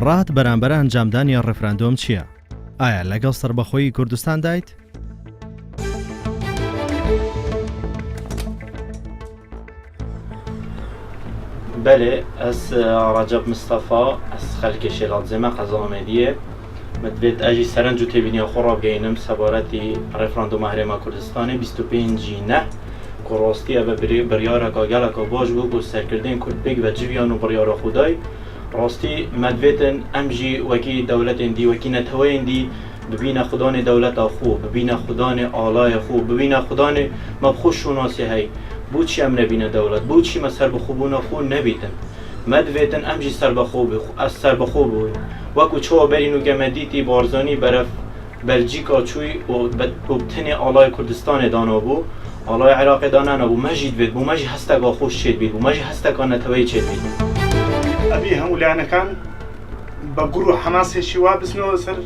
ڕات بەرامبەر ئەنجامدانی ڕێفراندۆم چییە؟ ئایا لەگەڵ سەربەخۆیی کوردستان دایت؟ بله، از رجب مصطفى از خلق شیلات زمه قزامدیه مدوید اجی سرنجو تبینی خوراب گینم سبارتی رفراندوم هرما کردستان 25 نه کراستی اب بریار کاغل کا باج بو سرکردن کرد بگ و جویان و بریار خدای راستی مدویدن امجی وکی دولت دی وکی نتوین دی ببین خدان دولت خوب ببین خدان آلای خوب ببین خدان مبخوش شناسی هی بود چی ام نبینه دولت بود چی مسر بخوبون خون نبیتن مدویدن امجی سر بخوب از سر بخوب وکو چوا برینو گمدیتی بارزانی برف بلژیکا چوی و بتن آلای کردستان دانا بو آلای عراق دانا نبو مجید بید بو مجی هستگا خوش شد بید بو مجی هستگا نتوی چد بید ابي هەمولانەکان بە گوڕ و حەماسێکی وا بچنەوە سەر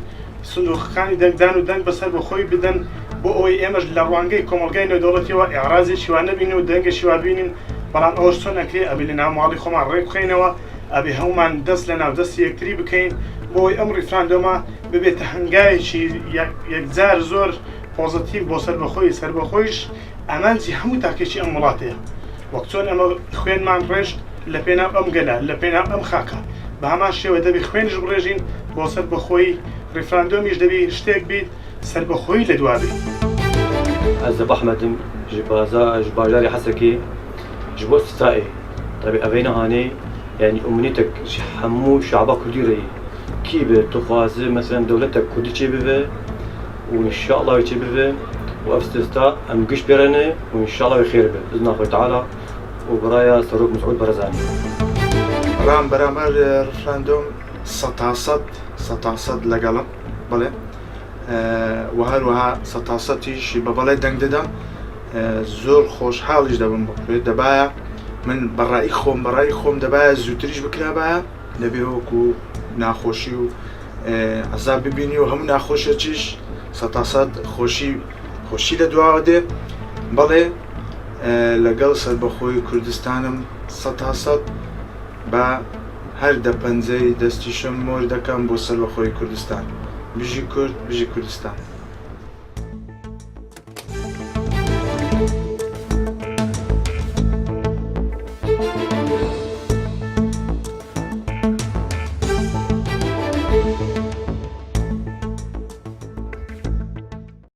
سندوقەکانی دەنگدان و دەنگ بەسەر بە خۆی بدەن بۆ ئەوەی ئێمەش لە ڕوانگەی کۆمەڵگەی نێودەوڵەتیەوە ئێعرازێکی وا نەبین و دەنگێکی وا بینین بەڵام ئەوەش چۆن ئەکرێ ئەبێ لە ناو ماڵی خۆمان ڕێک بخەینەوە ئەبێ هەمومان دەست لە ناو دەستی یەکتری بکەین بۆ ئەوەی ئەم ڕیفراندۆمە ببێتە هەنگایەکی یەکجار زۆر پۆزتیڤ بۆ سەربەخۆیش ئەمانجی هەموو تاکێکی ئەم وڵاتەیە وەک چۆن ئەمە خوێنمان ڕێژت لە پێناو ئەم گەلە لە پێناو ئەم خاکە بە هەمان شێوە دەبی خوێنش بڕێژین بۆ سەربەخۆی ڕیفراندۆمیش دەبی شتێک بیت سەربەخۆی لە دوا بێت. Ez Ahmed'im ji bajarê Hesekê ji bo Stayê tabi evêne anê yani umnîtek ji hemû şe'ba Kurdî re kî bi tu xwaze meselen dewletek Kurdî çêbibe û înşallah wê çêbibe û ev stêsta em giş bêrene û înşallah wê xêr be bizna Xwe Teala û biraya Serok Mesûd Barzanî. ڕام بەرامبەر ڕفراندۆم 100% لەگەڵم بڵێ و هەروەها 100%یش بە بەڵێ دەنگ دەدەم زۆر خۆشحاڵیش دەبم بکرێت دەبایە من بەڕای خۆم دەبایە زووتریش بکرابایە دەبێ وەکو ناخۆشی و عەزاب ببینی و هەموو ناخۆشیەکیش 100% خۆشی لە دواوە دێ بەڵێ لەگەڵ سەربەخۆی کوردستانم 100% بە هەر دەپەنجەی دەستی شەم مۆر دەکەم بۆ سەربەخۆی کوردستان بژی کورد بژی کوردستان.